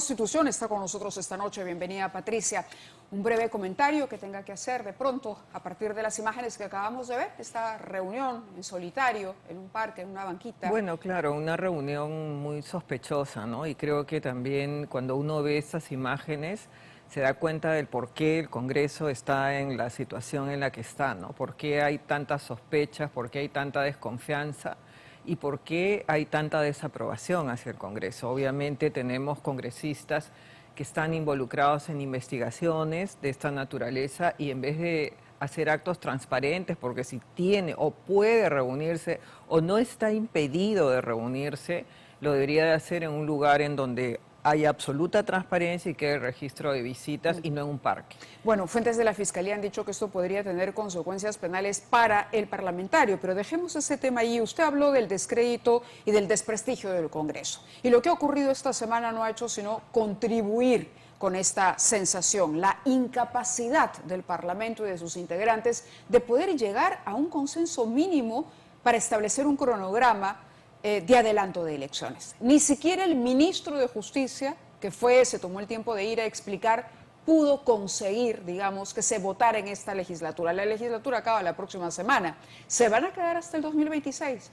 Constitución está con nosotros esta noche. Bienvenida, Patricia. Un breve comentario que tenga que hacer de pronto a partir de las imágenes que acabamos de ver, esta reunión en solitario, en un parque, en una banquita. Bueno, claro, una reunión muy sospechosa, ¿no? Y creo que también cuando uno ve estas imágenes se da cuenta del por qué el Congreso está en la situación en la que está, ¿no? ¿Por qué hay tantas sospechas, por qué hay tanta desconfianza y por qué hay tanta desaprobación hacia el Congreso? Obviamente tenemos congresistas que están involucrados en investigaciones de esta naturaleza y en vez de hacer actos transparentes, porque si tiene o puede reunirse o no está impedido de reunirse, lo debería de hacer en un lugar en donde hay absoluta transparencia y que hay registro de visitas y no en un parque. Bueno, fuentes de la Fiscalía han dicho que esto podría tener consecuencias penales para el parlamentario, pero dejemos ese tema ahí. Usted habló del descrédito y del desprestigio del Congreso. Y lo que ha ocurrido esta semana no ha hecho sino contribuir con esta sensación, la incapacidad del Parlamento y de sus integrantes de poder llegar a un consenso mínimo para establecer un cronograma de adelanto de elecciones. Ni siquiera el ministro de Justicia, que se tomó el tiempo de ir a explicar, pudo conseguir, digamos, que se votara en esta legislatura. La legislatura acaba la próxima semana. ¿Se van a quedar hasta el 2026?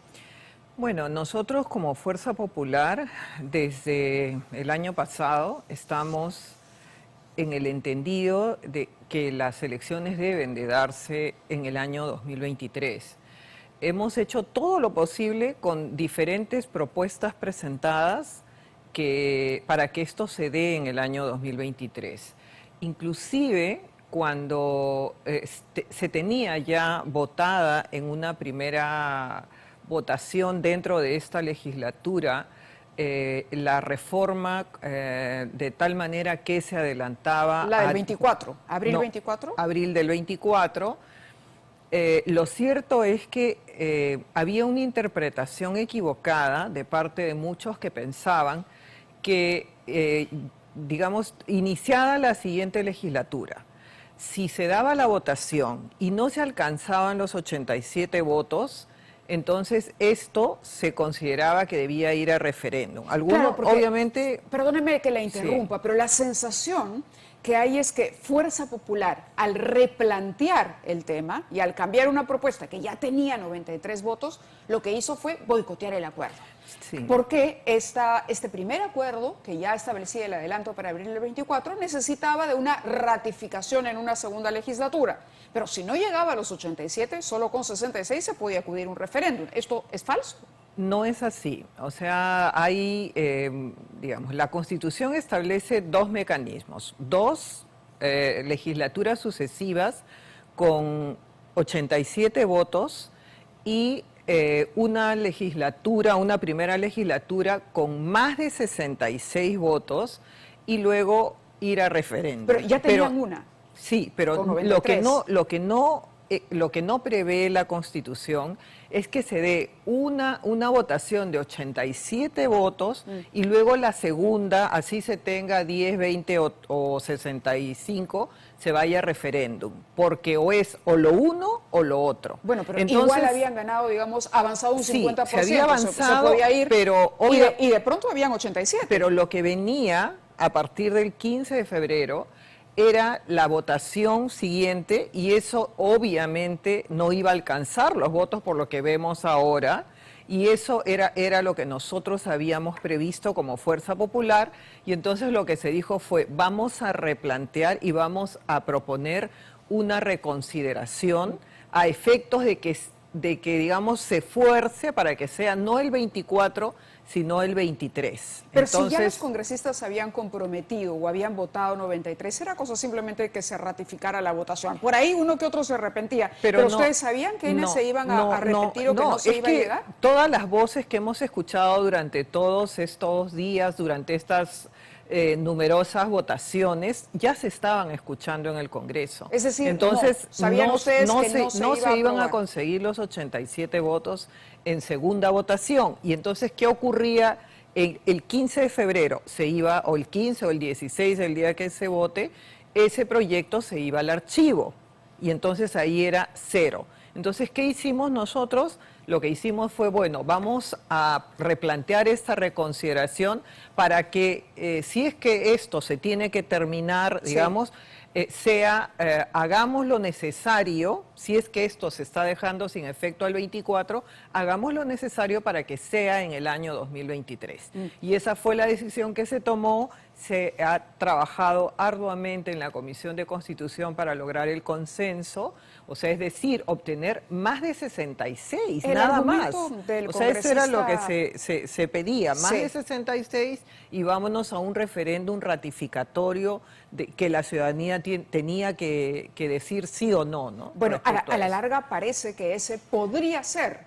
Bueno, nosotros como Fuerza Popular, desde el año pasado, estamos en el entendido de que las elecciones deben de darse en el año 2023. Hemos hecho todo lo posible con diferentes propuestas presentadas para que esto se dé en el año 2023. Inclusive cuando se tenía ya votada en una primera votación dentro de esta legislatura la reforma de tal manera que se adelantaba... La del 24, ¿abril 24? Abril del 24. Lo cierto es que había una interpretación equivocada de parte de muchos que pensaban que, digamos, iniciada la siguiente legislatura, si se daba la votación y no se alcanzaban los 87 votos, entonces esto se consideraba que debía ir a referéndum. Algunos, claro, obviamente... Perdóneme que la interrumpa, sí, pero la sensación que hay es que Fuerza Popular, al replantear el tema y al cambiar una propuesta que ya tenía 93 votos, lo que hizo fue boicotear el acuerdo. Sí. Porque este primer acuerdo, que ya establecía el adelanto para abril del 24, necesitaba de una ratificación en una segunda legislatura. Pero si no llegaba a los 87, solo con 66 se podía acudir a un referéndum. ¿Esto es falso? No es así. O sea, hay, digamos, la Constitución establece dos mecanismos, dos legislaturas sucesivas con 87 votos y una primera legislatura con más de 66 votos y luego ir a referéndum. Pero ya tenían una. Sí, pero lo que no prevé la Constitución es que se dé una votación de 87 votos y luego la segunda, así se tenga 10, 20 o 65, se vaya a referéndum, porque o es o lo uno o lo otro. Bueno, pero entonces, igual habían ganado, digamos, avanzado un 50%, se había avanzado, se podía ir, pero y de pronto habían 87. Pero lo que venía a partir del 15 de febrero era la votación siguiente y eso obviamente no iba a alcanzar los votos por lo que vemos ahora y eso era lo que nosotros habíamos previsto como Fuerza Popular y entonces lo que se dijo fue vamos a replantear y vamos a proponer una reconsideración a efectos de que digamos se fuerce para que sea no el 24 sino el 23. Pero entonces, si ya los congresistas se habían comprometido o habían votado 93, era cosa simplemente que se ratificara la votación. Por ahí uno que otro se arrepentía. Pero ¿ustedes sabían que se iban a arrepentir o que no se iba a llegar? Todas las voces que hemos escuchado durante todos estos días, durante estas numerosas votaciones, ya se estaban escuchando en el Congreso. Es decir, entonces, ¿sabían ustedes que no se iban a conseguir los 87 votos en segunda votación? Y entonces, ¿qué ocurría? El 15 de febrero se iba, o el 15 o el 16, el día que se vote, ese proyecto se iba al archivo. Y entonces ahí era cero. Entonces, ¿qué hicimos nosotros? lo que hicimos fue, bueno, vamos a replantear esta reconsideración para que si es que esto se tiene que terminar, digamos, hagamos lo necesario, si es que esto se está dejando sin efecto al 24, hagamos lo necesario para que sea en el año 2023. Y esa fue la decisión que se tomó. Se ha trabajado arduamente en la Comisión de Constitución para lograr el consenso, o sea, es decir, obtener más de 66, nada más. O sea, eso era lo que se pedía, más de 66, y vámonos a un referéndum ratificatorio de que la ciudadanía tenía que decir sí o no, ¿no? Bueno, a la larga parece que ese podría ser,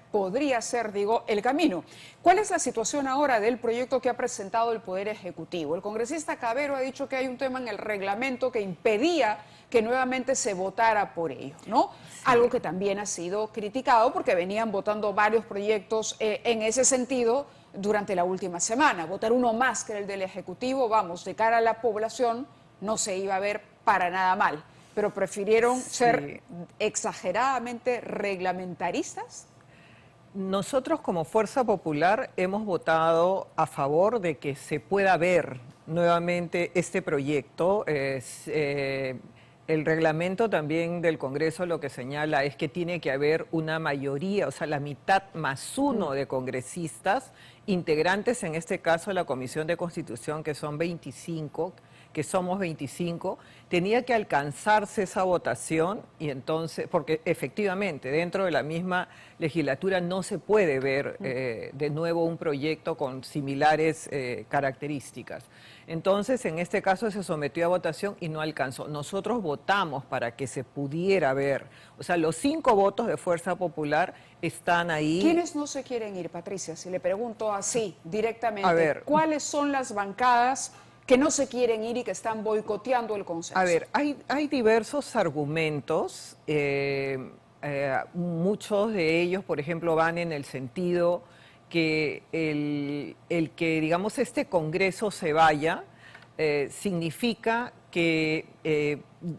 digo, el camino. ¿Cuál es la situación ahora del proyecto que ha presentado el Poder Ejecutivo? El congresista Cabero ha dicho que hay un tema en el reglamento que impedía que nuevamente se votara por ello, ¿no? Sí. Algo que también ha sido criticado porque venían votando varios proyectos en ese sentido durante la última semana. Votar uno más que el del Ejecutivo, vamos, de cara a la población, no se iba a ver para nada mal, pero prefirieron ser exageradamente reglamentaristas. Nosotros como Fuerza Popular hemos votado a favor de que se pueda ver nuevamente este proyecto. El reglamento también del Congreso lo que señala es que tiene que haber una mayoría, o sea, la mitad más uno de congresistas integrantes, en este caso la Comisión de Constitución, que son 25, que somos 25, tenía que alcanzarse esa votación, y entonces, porque efectivamente dentro de la misma legislatura no se puede ver de nuevo un proyecto con similares características. Entonces, en este caso se sometió a votación y no alcanzó. Nosotros votamos para que se pudiera ver. O sea, los 5 votos de Fuerza Popular están ahí. ¿Quiénes no se quieren ir, Patricia? Si le pregunto así, directamente, a ver, ¿cuáles son las bancadas que no se quieren ir y que están boicoteando el consenso? A ver, hay diversos argumentos. Muchos de ellos, por ejemplo, van en el sentido que el que, digamos, este Congreso se vaya significa que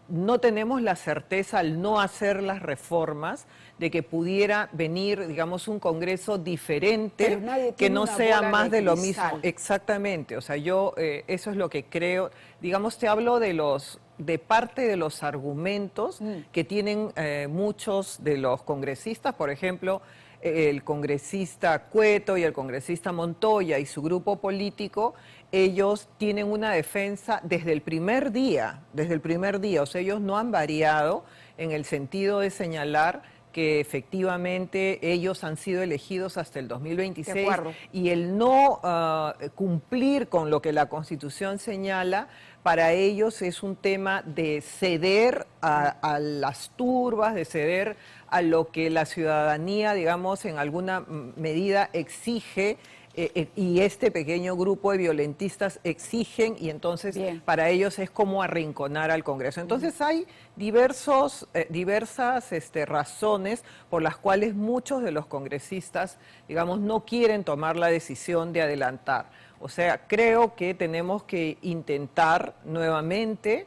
no tenemos la certeza, al no hacer las reformas, de que pudiera venir, digamos, un Congreso diferente, que no sea más de lo mismo. Exactamente, o sea, yo eso es lo que creo. Digamos, te hablo de parte de los argumentos que tienen muchos de los congresistas, por ejemplo, el congresista Cueto y el congresista Montoya y su grupo político. Ellos tienen una defensa desde el primer día, o sea, ellos no han variado en el sentido de señalar que efectivamente ellos han sido elegidos hasta el 2026 y el no cumplir con lo que la Constitución señala, para ellos es un tema de ceder a las turbas, de ceder a lo que la ciudadanía, digamos, en alguna medida exige, y este pequeño grupo de violentistas exigen, y entonces para ellos es como arrinconar al Congreso. Entonces hay diversas razones por las cuales muchos de los congresistas, digamos, no quieren tomar la decisión de adelantar. O sea, creo que tenemos que intentar nuevamente,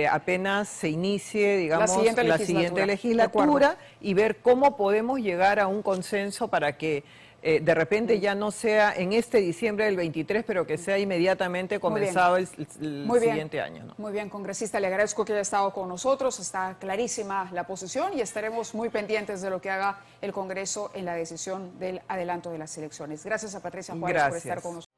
apenas se inicie, digamos, la siguiente legislatura, y ver cómo podemos llegar a un consenso para que de repente ya no sea en este diciembre del 23, pero que sea inmediatamente comenzado el siguiente año, ¿no? Muy bien, congresista, le agradezco que haya estado con nosotros. Está clarísima la posición y estaremos muy pendientes de lo que haga el Congreso en la decisión del adelanto de las elecciones. Gracias a Patricia Juárez por estar con nosotros.